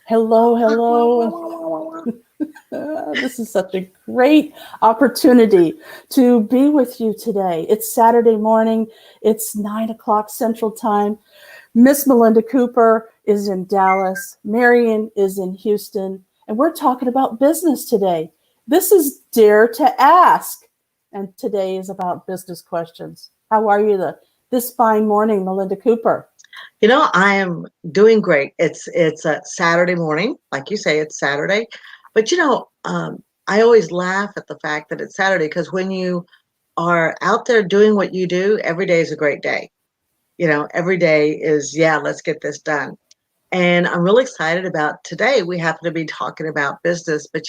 Hello, hello. This is such a great opportunity to be with you today. It's Saturday morning. It's 9 o'clock Central Time. Miss Melinda Cooper is in Dallas. Marian is in Houston. And we're talking about business today. This is Dare to Ask. And today is about business questions. How are you this fine morning, Melinda Cooper? I am doing great. It's a Saturday morning, like you say, it's Saturday. But I always laugh at the fact that it's Saturday because when you are out there doing what you do, every day is a great day. Every day is, yeah, let's get this done. And I'm really excited about today. We happen to be talking about business, but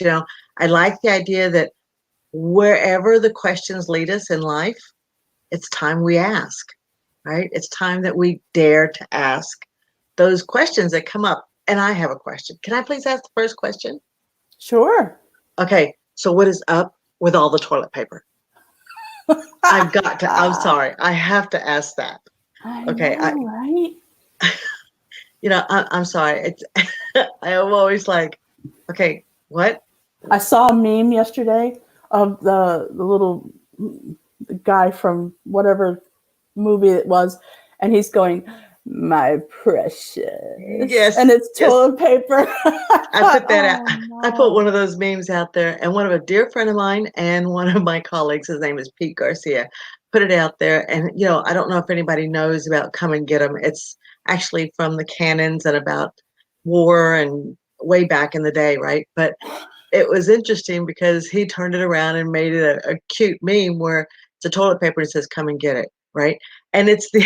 I like the idea that wherever the questions lead us in life, it's time we ask. Right? It's time that we dare to ask those questions that come up. And I have a question. Can I please ask the first question? Sure. Okay. So what is up with all the toilet paper? I'm sorry. I have to ask that. Okay. Right? I'm sorry. It's, I am always like, okay, what? I saw a meme yesterday of the little guy from whatever movie it was, and he's going, "My precious." Yes. And it's toilet paper. I put that out. No. I put one of those memes out there, and one of a dear friend of mine and one of my colleagues, his name is Pete Garcia, put it out there. And, I don't know if anybody knows about Come and Get 'Em. It's actually from the canons and about war and way back in the day, right? But it was interesting because he turned it around and made it a cute meme where it's a toilet paper and it says, "Come and get it," right? And it's the,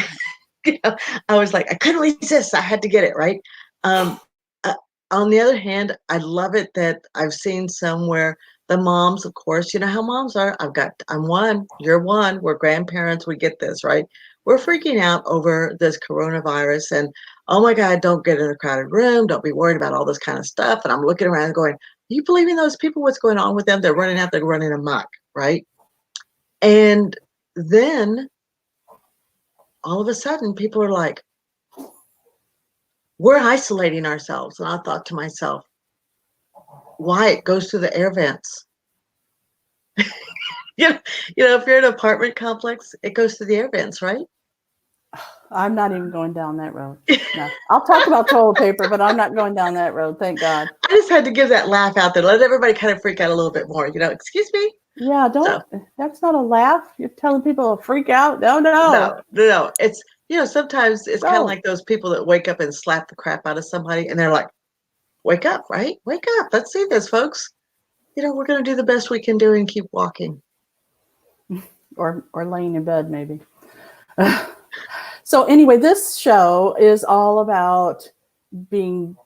I was like, I couldn't resist. I had to get it, right? On the other hand, I love it that I've seen somewhere the moms, of course, you know how moms are. I'm one, you're one, we're grandparents, we get this, right? We're freaking out over this coronavirus and, oh my God, don't get in a crowded room. Don't be worried about all this kind of stuff. And I'm looking around going, you believing those people, what's going on with them? They're running out, they're running amok, right? And then all of a sudden people are like, we're isolating ourselves. And I thought to myself, why? It goes through the air vents. If you're in an apartment complex, it goes through the air vents, right? I'm not even going down that road. No. I'll talk about toilet paper, but I'm not going down that road. Thank God. I just had to give that laugh out there. Let everybody kind of freak out a little bit more. Excuse me? Yeah, that's not a laugh. You're telling people to freak out. No. It's, sometimes it's kind of like those people that wake up and slap the crap out of somebody and they're like, wake up, right? Wake up. Let's see this, folks. We're going to do the best we can do and keep walking. Or laying in bed, maybe. So anyway, this show is all about being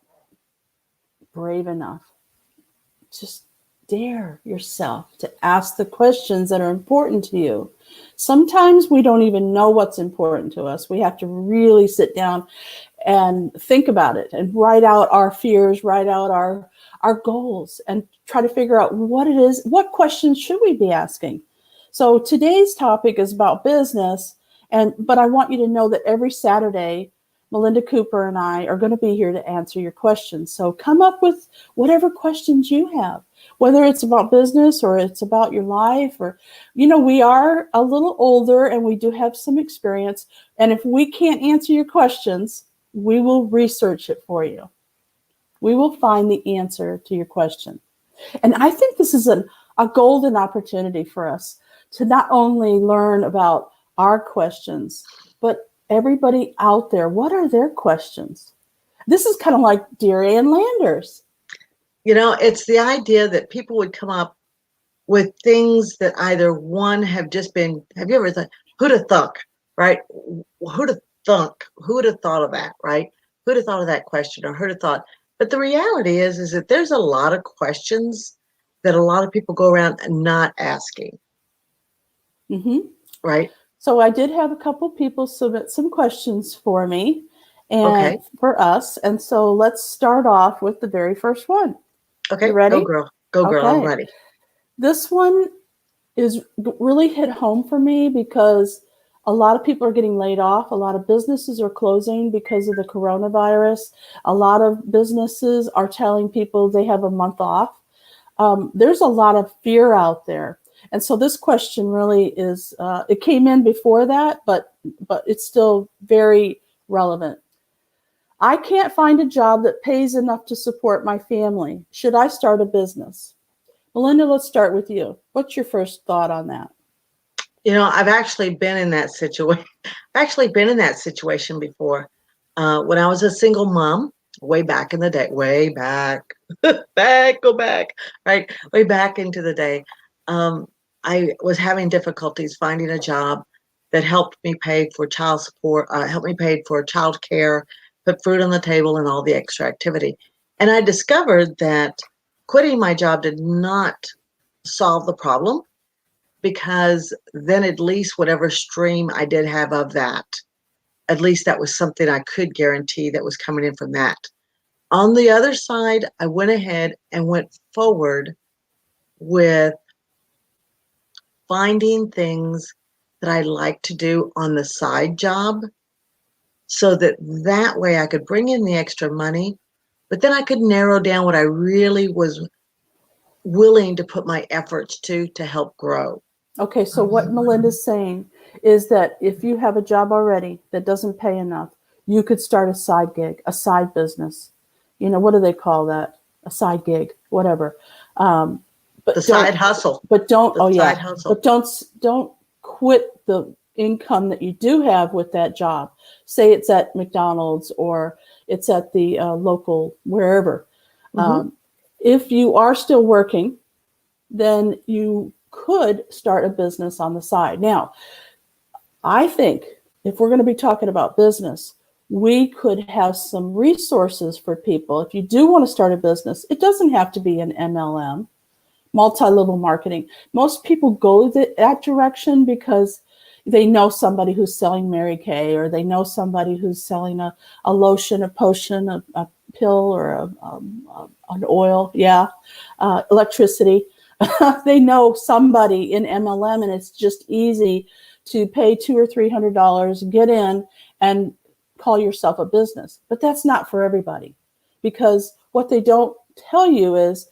brave enough. Just dare yourself to ask the questions that are important to you. Sometimes we don't even know what's important to us. We have to really sit down and think about it and write out our fears, write out our goals, and try to figure out what it is, what questions should we be asking. So today's topic is about business, but I want you to know that every Saturday, Melinda Cooper and I are going to be here to answer your questions. So come up with whatever questions you have, whether it's about business or it's about your life, or, we are a little older and we do have some experience. And if we can't answer your questions, we will research it for you. We will find the answer to your question. And I think this is a golden opportunity for us to not only learn about our questions, but everybody out there, what are their questions? This is kind of like Dear Ann Landers. It's the idea that people would come up with things that either one have you ever thought, who'd have thunk, right? Who'd have thunk? Who would have thought of that, right? Who'd have thought of that question or who'd have thought? But the reality is that there's a lot of questions that a lot of people go around not asking. Mm-hmm. Right. So I did have a couple people submit some questions for me and for us. And so let's start off with the very first one. Okay. You ready? Go girl. Okay. I'm ready. This one is really hit home for me because A lot of people are getting laid off. A lot of businesses are closing because of the coronavirus. A lot of businesses are telling people they have a month off. There's a lot of fear out there. And so this question really is, it came in before that, but it's still very relevant. I can't find a job that pays enough to support my family. Should I start a business? Melinda, let's start with you. What's your first thought on that? I've actually been in that situation. Before. When I was a single mom, way back in the day, way back, go back, right? Way back into the day. I was having difficulties finding a job that helped me pay for child support, helped me pay for child care, put food on the table, and all the extra activity. And I discovered that quitting my job did not solve the problem, because then at least whatever stream I did have of that, at least that was something I could guarantee that was coming in from that. On the other side, I went ahead and went forward with finding things that I like to do on the side job, so that way I could bring in the extra money, but then I could narrow down what I really was willing to put my efforts to help grow. Okay, so what Melinda's saying is that if you have a job already that doesn't pay enough, you could start a side gig, a side business. What do they call that? A side gig, whatever. But the side hustle. But don't. The oh yeah. Side hustle. But don't quit the income that you do have with that job. Say it's at McDonald's or it's at the local wherever. Mm-hmm. If you are still working, then you could start a business on the side. Now, I think if we're going to be talking about business, we could have some resources for people. If you do want to start a business, it doesn't have to be an MLM, multi-level marketing. Most people go that direction because they know somebody who's selling Mary Kay, or they know somebody who's selling a lotion, a potion, a pill, or an oil, electricity. They know somebody in MLM, and it's just easy to pay $200 or $300, get in, and call yourself a business. But that's not for everybody, because what they don't tell you is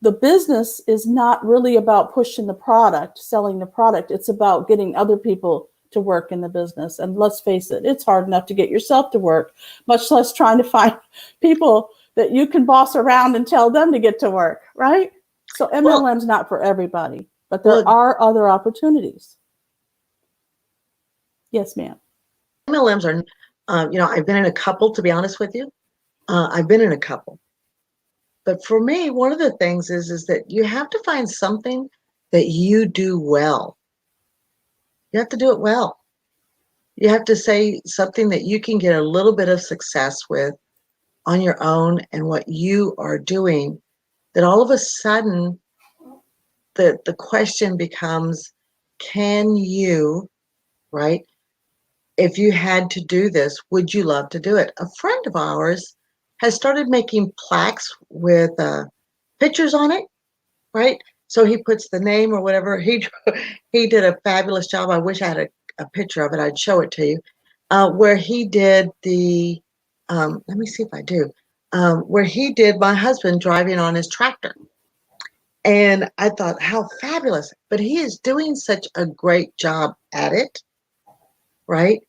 the business is not really about pushing the product, selling the product. It's about getting other people to work in the business. And let's face it, it's hard enough to get yourself to work, much less trying to find people that you can boss around and tell them to get to work, right? So MLM's not for everybody, but there are other opportunities. Yes, ma'am. MLMs are, I've been in a couple, to be honest with you. I've been in a couple. But for me, one of the things is that you have to find something that you do well. You have to do it well. You have to say something that you can get a little bit of success with on your own, and what you are doing, that all of a sudden the question becomes, can you, right? If you had to do this, would you love to do it? A friend of ours has started making plaques with pictures on it, right? So he puts the name or whatever. He did a fabulous job. I wish I had a picture of it. I'd show it to you. Where he did the, let me see if I do, where he did my husband driving on his tractor. And I thought, how fabulous. But he is doing such a great job at it, right?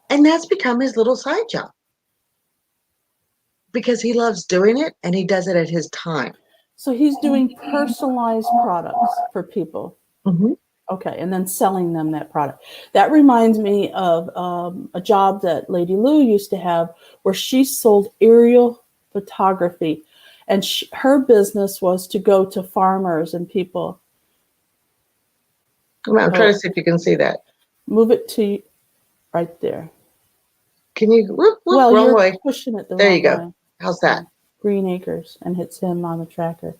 And that's become his little side job, because he loves doing it and he does it at his time. So he's doing personalized products for people. Mm-hmm. Okay, and then selling them that product. That reminds me of a job that Lady Lou used to have, where she sold aerial photography. And her business was to go to farmers and people. I'm trying to see if you can see that. Move it to right there. Can you? Well, wrong you're way. pushing it the There wrong you go. way. How's that? Green Acres, and hits him on the tracker.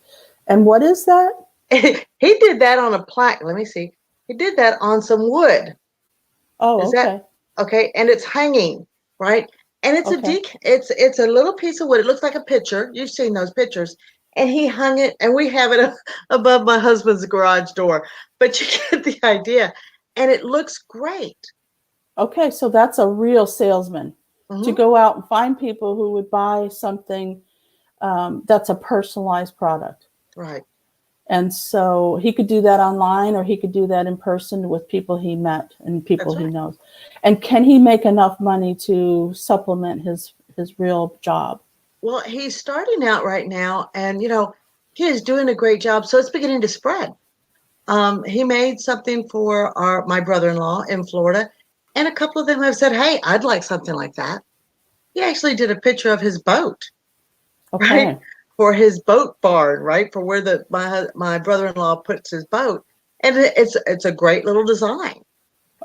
And what is that? He did that on a plaque. Let me see. He did that on some wood. Oh, okay. That okay? And it's hanging, right? And it's it's a little piece of wood. It looks like a picture. You've seen those pictures. And he hung it, and we have it above my husband's garage door. But you get the idea. And it looks great. Okay, so that's a real salesman to Mm-hmm. go out and find people who would buy something that's a personalized product. Right. And so he could do that online or he could do that in person with people he met and people That's he right. knows. And can he make enough money to supplement his real job? Well, he's starting out right now, and he is doing a great job. So it's beginning to spread. He made something for my brother-in-law in Florida, and a couple of them have said, "Hey, I'd like something like that." He actually did a picture of his boat, right, Okay. for his boat barn, right, for where my brother-in-law puts his boat, and it's a great little design.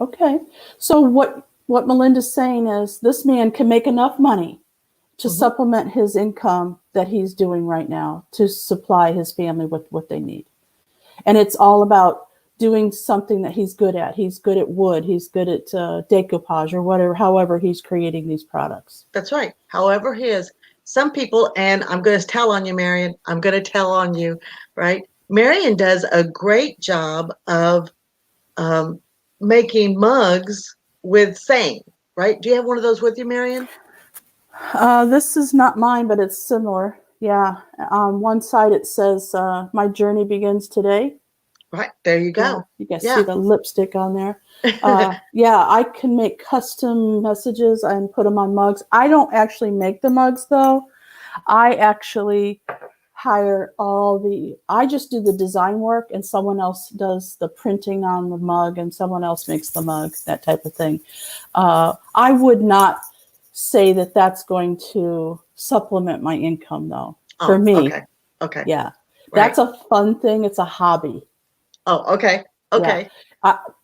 Okay. So what Melinda's saying is this man can make enough money to Hmm. supplement his income that he's doing right now to supply his family with what they need. And it's all about doing something that he's good at. He's good at wood. He's good at decoupage or whatever, however he's creating these products. That's right. However, he is. Some people, and I'm going to tell on you, Marian. I'm going to tell on you, right? Marian does a great job of um, making mugs with saying, right? Do you have one of those with you, Marian? This is not mine, but it's similar. Yeah. On one side, it says, my journey begins today. Right. There you Yeah. go. You guys see Yeah. the lipstick on there. Yeah, I can make custom messages and put them on mugs. I don't actually make the mugs though. I actually I just do the design work and someone else does the printing on the mug and someone else makes the mug, that type of thing. I would not say that that's going to supplement my income though. For Oh, me, okay. Okay. yeah, Right. that's a fun thing. It's a hobby. Oh, okay. Yeah, Okay.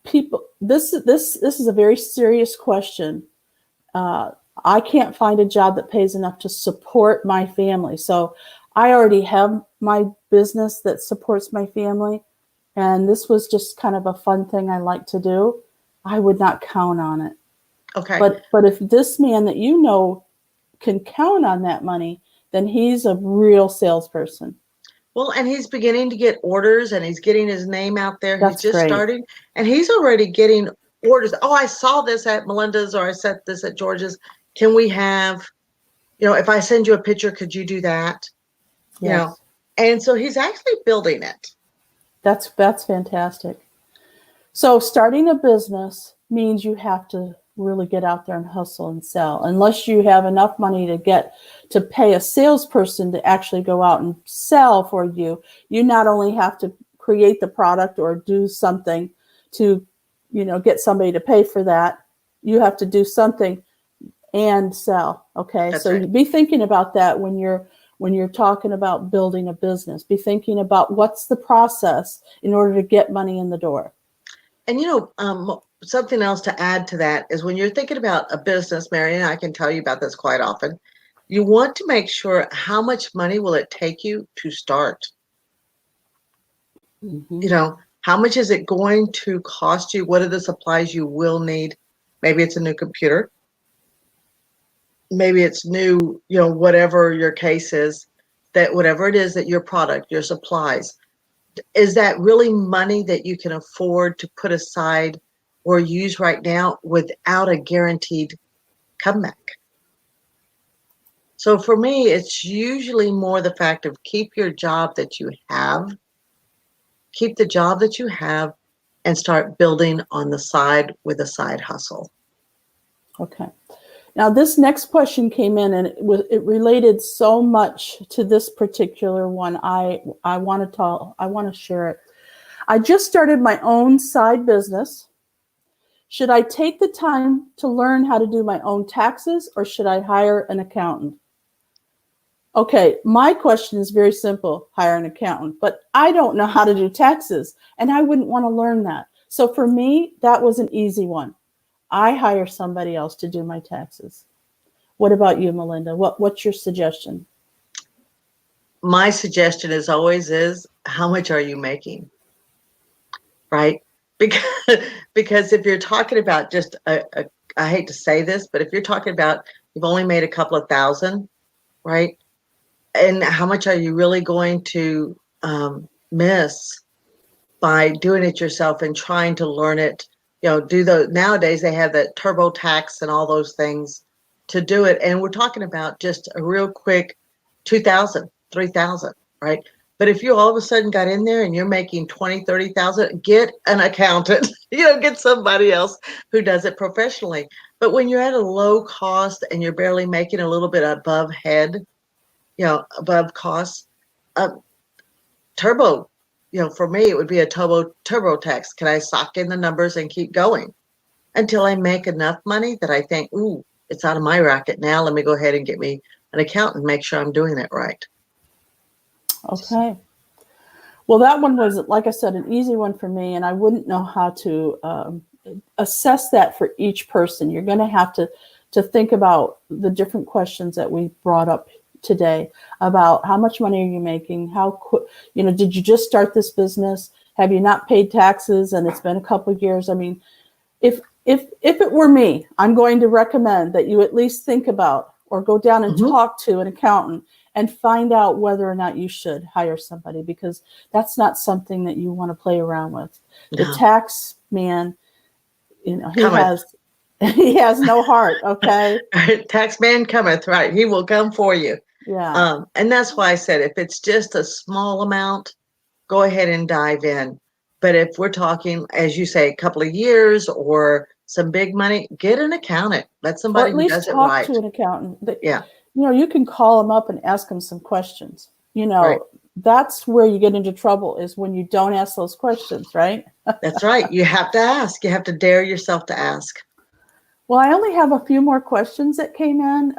people. This is a very serious question. Uh, I can't find a job that pays enough to support my family. So I already have my business that supports my family. And this was just kind of a fun thing I like to do. I would not count on it. Okay. But if this man that you know can count on that money, then he's a real salesperson. Well, and he's beginning to get orders and he's getting his name out there. He's That's just great. starting and he's already getting orders. Oh, I saw this at Melinda's or I saw this at George's. Can we have, if I send you a picture, could you do that? You know, Yes. and so he's actually building it. That's fantastic. So starting a business means you have to really get out there and hustle and sell. Unless you have enough money to pay a salesperson to actually go out and sell for you, you not only have to create the product or do something to, get somebody to pay for that, you have to do something and sell. Okay. That's So right. you be thinking about that when you're talking about building a business. Be thinking about what's the process in order to get money in the door. And something else to add to that is when you're thinking about a business, Marian, I can tell you about this quite often. You want to make sure how much money will it take you to start? Mm-hmm. How much is it going to cost you? What are the supplies you will need? Maybe it's a new computer. Maybe it's new, whatever your case is, that whatever it is that your product, your supplies, is that really money that you can afford to put aside or use right now without a guaranteed comeback? So for me, it's usually more the fact of keep the job that you have, and start building on the side with a side hustle. Okay. Now this next question came in and it related so much to this particular one. I want to share it. I just started my own side business. Should I take the time to learn how to do my own taxes or should I hire an accountant? Okay, my question is very simple, hire an accountant, but I don't know how to do taxes and I wouldn't want to learn that. So for me, that was an easy one. I hire somebody else to do my taxes. What about you, Melinda? What's your suggestion? My suggestion is always how much are you making? Right? Because because if you're talking about just I hate to say this, but if you're talking about you've only made a couple of thousand, right? And how much are you really going to miss by doing it yourself and trying to learn it do those. Nowadays they have that TurboTax and all those things to do it. And we're talking about just a real quick 2,000, 3,000, right? But if you all of a sudden got in there and you're making 20, 30,000, get an accountant, get somebody else who does it professionally. But when you're at a low cost and you're barely making a little bit above head, above costs, turbo, for me, it would be a turbo tax. Can I sock in the numbers and keep going until I make enough money that I think, ooh, it's out of my racket now. Let me go ahead and get me an accountant, make sure I'm doing it right. Okay. Well, that one was, like I said, an easy one for me, and I wouldn't know how to assess that for each person. You're going to have to think about the different questions that we brought up today about how much money are you making? Did you just start this business? Have you not paid taxes and it's been a couple of years? I mean, if it were me, I'm going to recommend that you at least think about or go down and talk to an accountant and find out whether or not you should hire somebody, because that's not something that you want to play around with. No. The tax man, he has no heart. Okay. Tax man cometh, right? He will come for you. Yeah. And that's why I said, if it's just a small amount, go ahead and dive in. But if we're talking, as you say, a couple of years or some big money, get an accountant. Let somebody who does it right. Or at least talk to an accountant. Yeah. You can call them up and ask them some questions. Right. That's where you get into trouble, is when you don't ask those questions, right? That's right. You have to ask. You have to dare yourself to ask. Well, I only have a few more questions that came in.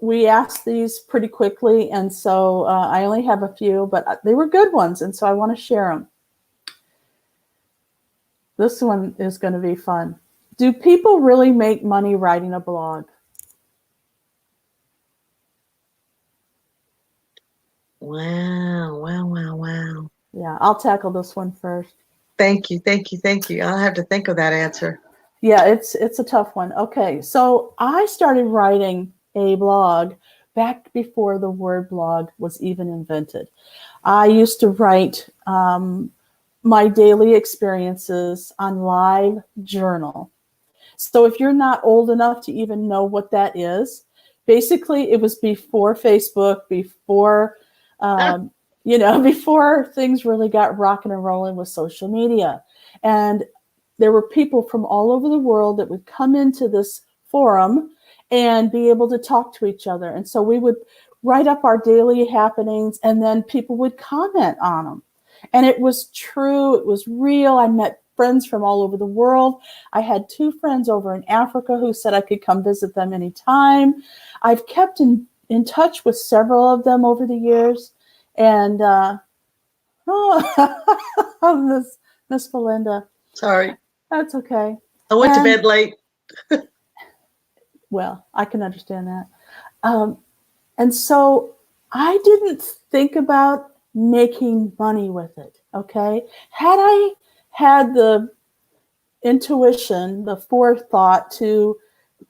We asked these pretty quickly, and so I only have a few, but they were good ones, and so I want to share them. This one is going to be fun. Do people really make money writing a blog? Wow. Yeah, I'll tackle this one first. Thank you. I'll have to think of that answer. Yeah, it's a tough one. Okay, so I started writing a blog back before the word blog was even invented. I used to write my daily experiences on Live Journal. So if you're not old enough to even know what that is, basically it was before Facebook, before before things really got rocking and rolling with social media. And there were people from all over the world that would come into this forum and be able to talk to each other. And so we would write up our daily happenings, and then people would comment on them. And it was true. It was real. I met friends from all over the world. I had 2 friends over in Africa who said I could come visit them anytime. I've kept in touch with several of them over the years. And Miss Melinda. Sorry. That's okay. I went to bed late. Well, I can understand that. And so I didn't think about making money with it, okay? Had I had the intuition, the forethought to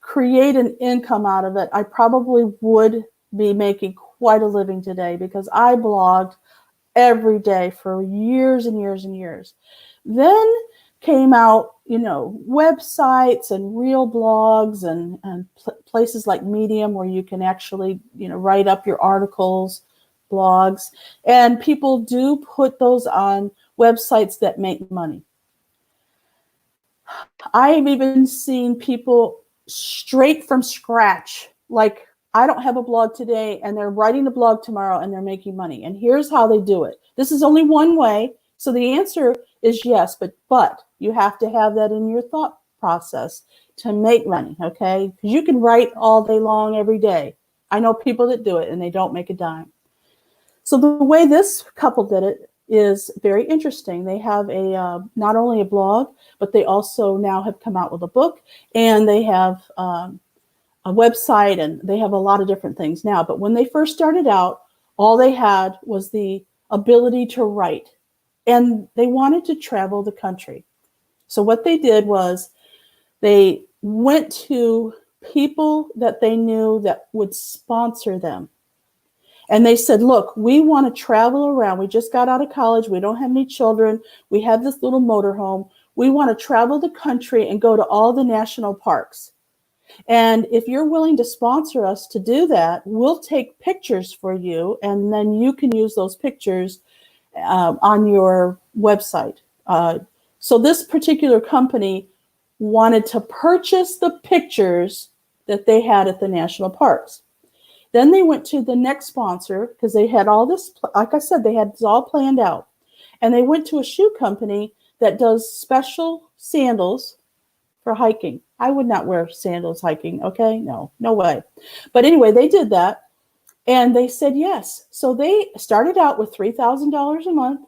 create an income out of it, I probably would be making quite a living today, because I blogged every day for years and years and years. Then came out, websites and real blogs and places like Medium, where you can actually, write up your articles, blogs, and people do put those on websites that make money. I've even seen people straight from scratch, like, I don't have a blog today, and they're writing a blog tomorrow and they're making money. And here's how they do it. This is only one way. So the answer is yes, but you have to have that in your thought process to make money, okay? Because you can write all day long every day. I know people that do it and they don't make a dime. So the way this couple did it is very interesting. They have not only a blog, but they also now have come out with a book, and they have a website, and they have a lot of different things now. But when they first started out, all they had was the ability to write, and they wanted to travel the country. So what they did was they went to people that they knew that would sponsor them. And they said, look, we want to travel around. We just got out of college. We don't have any children. We have this little motorhome. We want to travel the country and go to all the national parks. And if you're willing to sponsor us to do that, we'll take pictures for you, and then you can use those pictures on your website. So this particular company wanted to purchase the pictures that they had at the national parks. Then they went to the next sponsor because they had all this, like I said, they had this all planned out. And they went to a shoe company that does special sandals for hiking. I would not wear sandals hiking, okay? No way. But anyway, they did that, and they said yes. So they started out with $3,000 a month,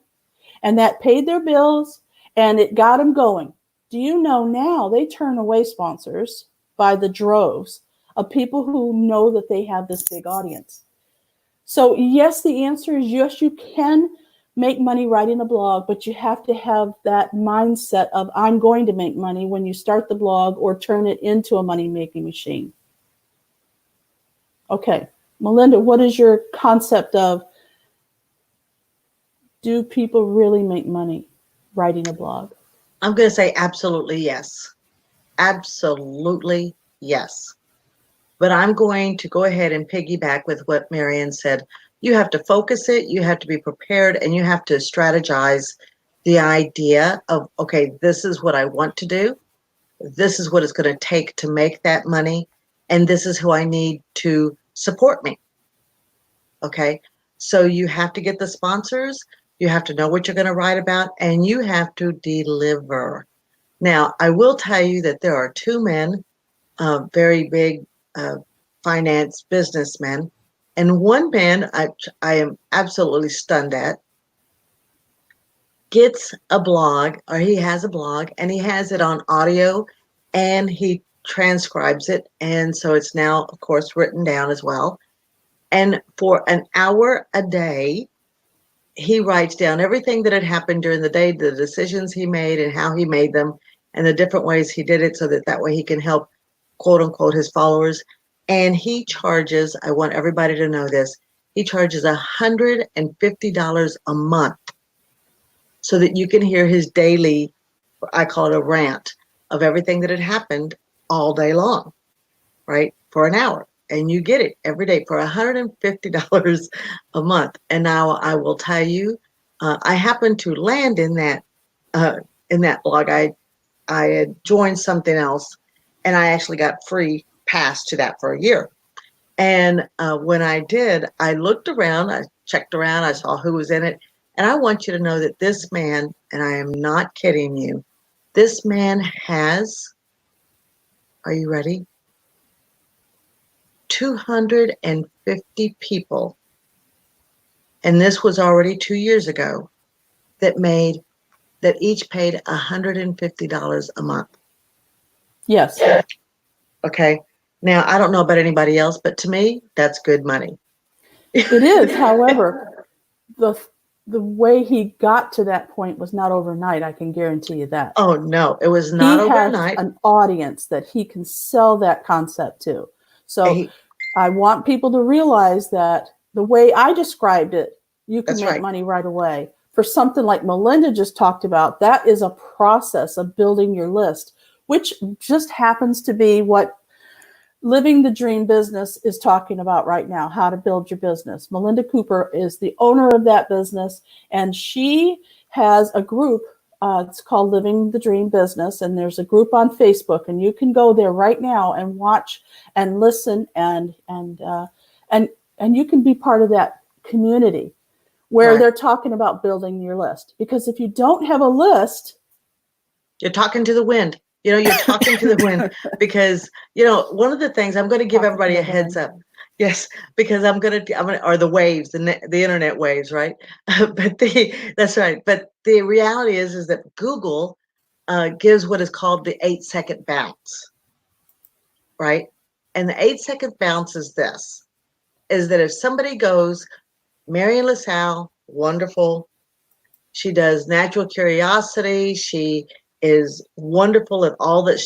and that paid their bills, and it got them going. Do you know now they turn away sponsors by the droves of people who know that they have this big audience? So yes, the answer is yes, you can make money writing a blog, but you have to have that mindset of I'm going to make money when you start the blog or turn it into a money-making machine. Okay, Melinda, what is your concept of, do people really make money writing a blog? I'm going to say absolutely yes. Absolutely yes. But I'm going to go ahead and piggyback with what Marian said. You have to focus it, you have to be prepared, and you have to strategize the idea of, okay, this is what I want to do. This is what it's going to take to make that money. And this is who I need to support me. Okay. So you have to get the sponsors. You have to know what you're going to write about, and you have to deliver. Now, I will tell you that there are two men, very big finance businessmen, and one man I am absolutely stunned at gets a blog, or he has a blog, and he has it on audio, and he transcribes it, and so it's now, of course, written down as well. And for an hour a day, he writes down everything that had happened during the day, the decisions he made and how he made them, and the different ways he did it, so that way he can help, quote unquote, his followers. And he charges, I want everybody to know this, he charges $150 a month so that you can hear his daily, I call it a rant, of everything that had happened all day long, right? For an hour. And you get it every day for $150 a month. And now I will tell you, I happened to land in that blog. I had joined something else, and I actually got free pass to that for a year. And when I did, I looked around, I checked around, I saw who was in it. And I want you to know that this man, and I am not kidding you, this man has, are you ready? 250 people, and this was already 2 years ago, that each paid $150 a month. Yes. Okay. Now, I don't know about anybody else, but to me, that's good money. It is. However, the way he got to that point was not overnight. I can guarantee you that. Oh, no, it was not overnight. He has an audience that he can sell that concept to. So I want people to realize that the way I described it, you can make money right away. For something like Melinda just talked about, that is a process of building your list, which just happens to be what Living the Dream Business is talking about right now, how to build your business. Melinda Cooper is the owner of that business, and she has a group. It's called Living the Dream Business, and there's a group on Facebook, and you can go there right now and watch and listen, and you can be part of that community where they're talking about building your list. Because if you don't have a list, you're talking to the wind. You're talking to the wind, because, one of the things, I'm going to give everybody a heads up. Yes, because I'm going to, or the waves, the internet waves, right? That's right. But the reality is that Google gives what is called the 8-second bounce, right? And the 8-second bounce is this, is that if somebody goes, Marian LaSalle, wonderful. She does natural curiosity. She is wonderful at all that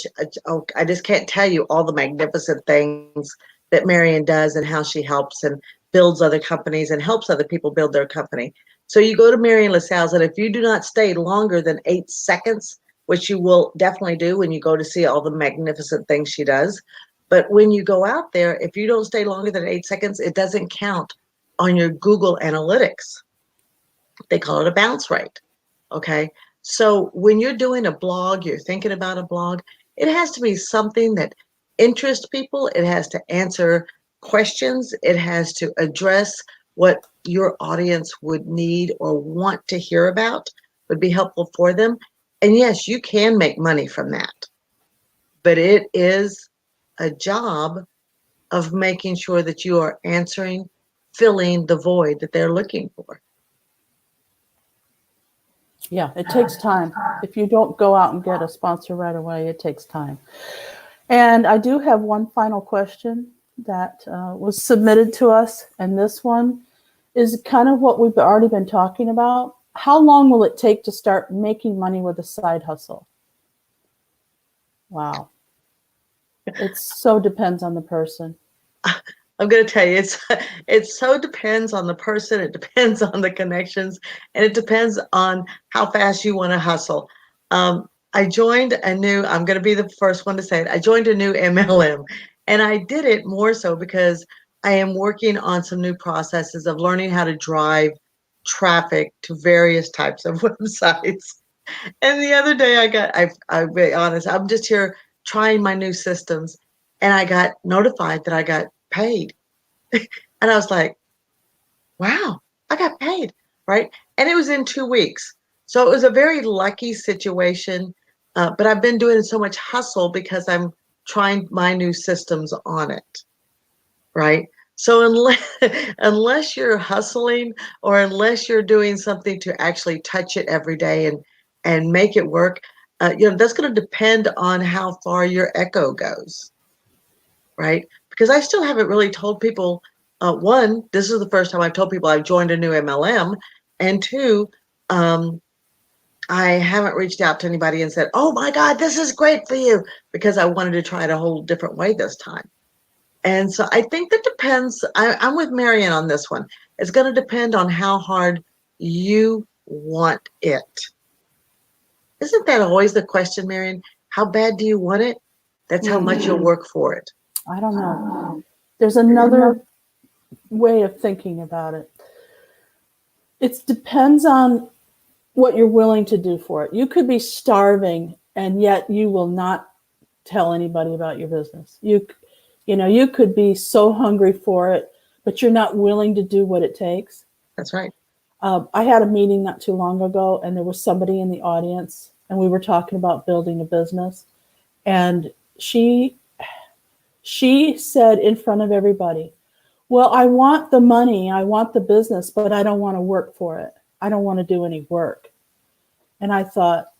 I just can't tell you all the magnificent things that Marian does, and how she helps and builds other companies and helps other people build their company. So you go to Marian LaSalle's, and if you do not stay longer than 8 seconds, which you will definitely do when you go to see all the magnificent things she does. But when you go out there, if you don't stay longer than 8 seconds, it doesn't count on your Google Analytics. They call it a bounce rate. Okay. So when you're doing a blog, you're thinking about a blog, it has to be something that interests people. It has to answer questions. It has to address what your audience would need or want to hear about, would be helpful for them. And yes, you can make money from that, but it is a job of making sure that you are answering, filling the void that they're looking for. Yeah, it takes time. If you don't go out and get a sponsor right away, it takes time. And I do have one final question that was submitted to us. And this one is kind of what we've already been talking about. How long will it take to start making money with a side hustle? Wow. It so depends on the person. I'm going to tell you, it so depends on the person. It depends on the connections, and it depends on how fast you want to hustle. I joined a new, I'm going to be the first one to say it. I joined a new MLM, and I did it more so because I am working on some new processes of learning how to drive traffic to various types of websites. And the other day I'll be honest, I'm just here trying my new systems, and I got notified that I got paid. And I was like, wow, I got paid, right? And it was in 2 weeks. So it was a very lucky situation. But I've been doing so much hustle because I'm trying my new systems on it, right? So unless you're hustling or unless you're doing something to actually touch it every day and make it work, that's going to depend on how far your echo goes, right? Because I still haven't really told people, one, this is the first time I've told people I've joined a new MLM, and two, I haven't reached out to anybody and said, oh my God, this is great for you, because I wanted to try it a whole different way this time. And so I think that depends. I'm with Marian on this one. It's going to depend on how hard you want it. Isn't that always the question, Marian? How bad do you want it? That's how much you'll work for it. I don't know. There's another way of thinking about it. It depends on what you're willing to do for it. You could be starving and yet you will not tell anybody about your business. You could be so hungry for it, but you're not willing to do what it takes. That's right. I had a meeting not too long ago, and there was somebody in the audience, and we were talking about building a business. And she said in front of everybody, well, I want the money, I want the business, but I don't want to work for it. I don't want to do any work. And I thought,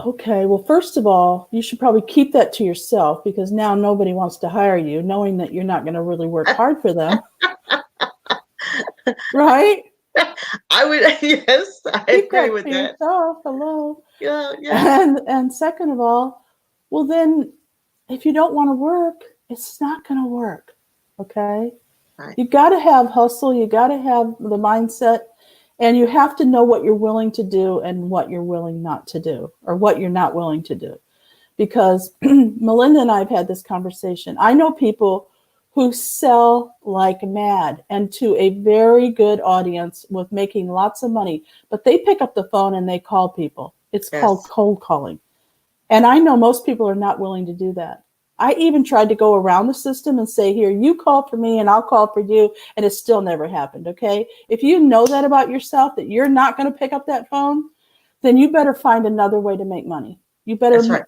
okay, well, first of all, you should probably keep that to yourself, because now nobody wants to hire you, knowing that you're not going to really work hard for them. Right? I would, yes, I agree with that. Yourself. Hello. Yeah. And second of all, well, then if you don't want to work, it's not going to work. Okay. Right. You got to have hustle. You got to have the mindset, and you have to know what you're willing to do and what you're willing not to do, or what you're not willing to do. Because Melinda and I have had this conversation. I know people who sell like mad and to a very good audience with making lots of money, but they pick up the phone and they call people. It's called cold calling. And I know most people are not willing to do that. I even tried to go around the system and say, here, you call for me and I'll call for you. And it still never happened. Okay. If you know that about yourself, that you're not going to pick up that phone, then you better find another way to make money. You better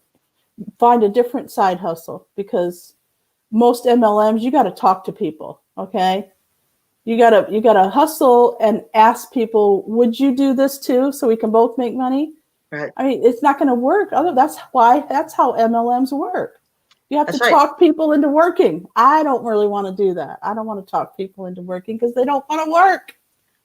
find a different side hustle, because most MLMs, you got to talk to people. Okay. You got to hustle and ask people, would you do this too? So we can both make money. Right. I mean, it's not going to work. That's how MLMs work. You have to talk people into working. I don't really want to do that. I don't want to talk people into working because they don't want to work.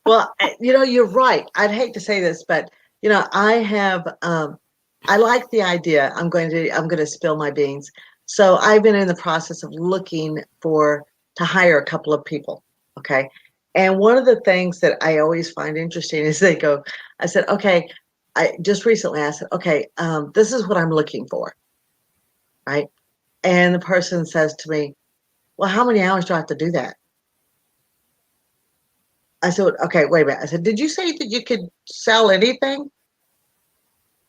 Well, you're right. I'd hate to say this, but I have, I like the idea. I'm going to spill my beans. So I've been in the process of looking to hire a couple of people. Okay. And one of the things that I always find interesting is I said, okay, I just recently I said, okay, this is what I'm looking for, right? And the person says to me, well, how many hours do I have to do that? I said, okay, wait a minute. I said, did you say that you could sell anything?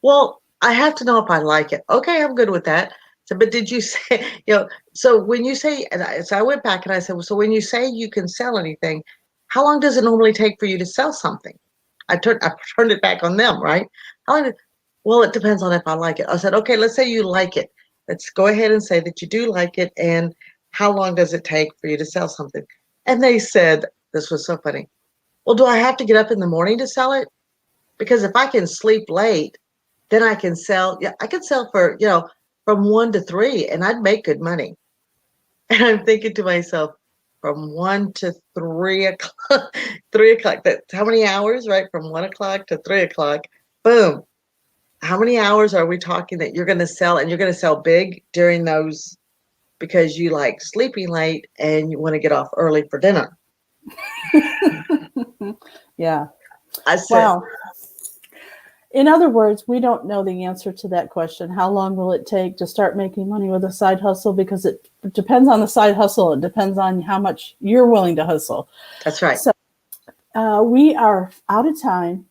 Well, I have to know if I like it. Okay, I'm good with that. So, but did you say, so when you say, so I went back and I said, well, so when you say you can sell anything, how long does it normally take for you to sell something? I turned it back on them, right? How long well, it depends on if I like it. I said, okay, let's say you like it. Let's go ahead and say that you do like it. And how long does it take for you to sell something? And they said, this was so funny. Well, do I have to get up in the morning to sell it? Because if I can sleep late, then I can sell. Yeah, I can sell for, from 1 to 3 and I'd make good money. And I'm thinking to myself, from 1 to 3 o'clock, 3 o'clock, that's how many hours, right? From 1 o'clock to 3 o'clock, boom. How many hours are we talking that you're going to sell, and you're going to sell big during those because you like sleeping late and you want to get off early for dinner? Yeah. I said, Wow. In other words, we don't know the answer to that question. How long will it take to start making money with a side hustle? Because it depends on the side hustle. It depends on how much you're willing to hustle. that's right. So we are out of time.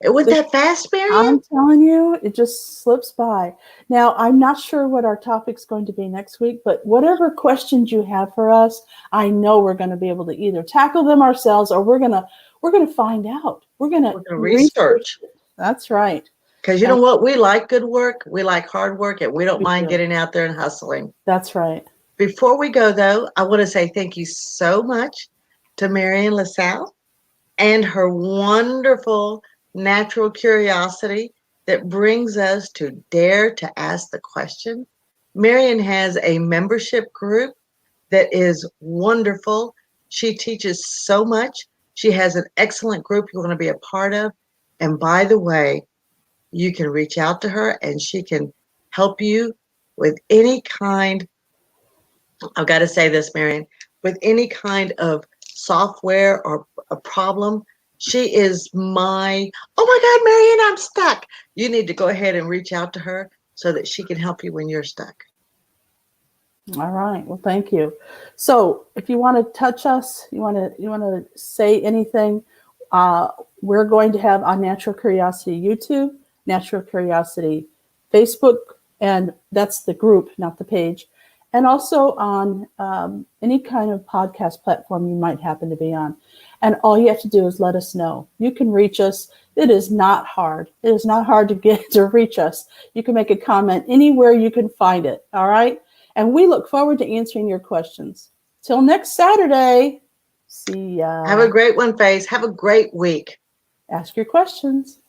It went that fast, Marian? I'm telling you, it just slips by. Now, I'm not sure what our topic's going to be next week, but whatever questions you have for us, I know we're going to be able to either tackle them ourselves, or we're going to find out. We're going to research. That's right. Because you know what? We like good work. We like hard work, and we don't mind getting out there and hustling. That's right. Before we go, though, I want to say thank you so much to Marian LaSalle and her wonderful natural curiosity that brings us to dare to ask the question. Marian has a membership group that is wonderful. She teaches so much. She has an excellent group you want to be a part of. And by the way, you can reach out to her and she can help you with any kind, I've got to say this, Marian, with any kind of software or a problem. She is oh my God, Marian, I'm stuck. You need to go ahead and reach out to her so that she can help you when you're stuck. All right. Well, thank you. So if you want to touch us, you want to say anything, we're going to have on Natural Curiosity YouTube, Natural Curiosity Facebook, and that's the group, not the page, and also on any kind of podcast platform you might happen to be on. And all you have to do is let us know. You can reach us. It is not hard. It is not hard to reach us. You can make a comment anywhere you can find it. All right. And we look forward to answering your questions. Till next Saturday. See ya. Have a great one, Faith. Have a great week. Ask your questions.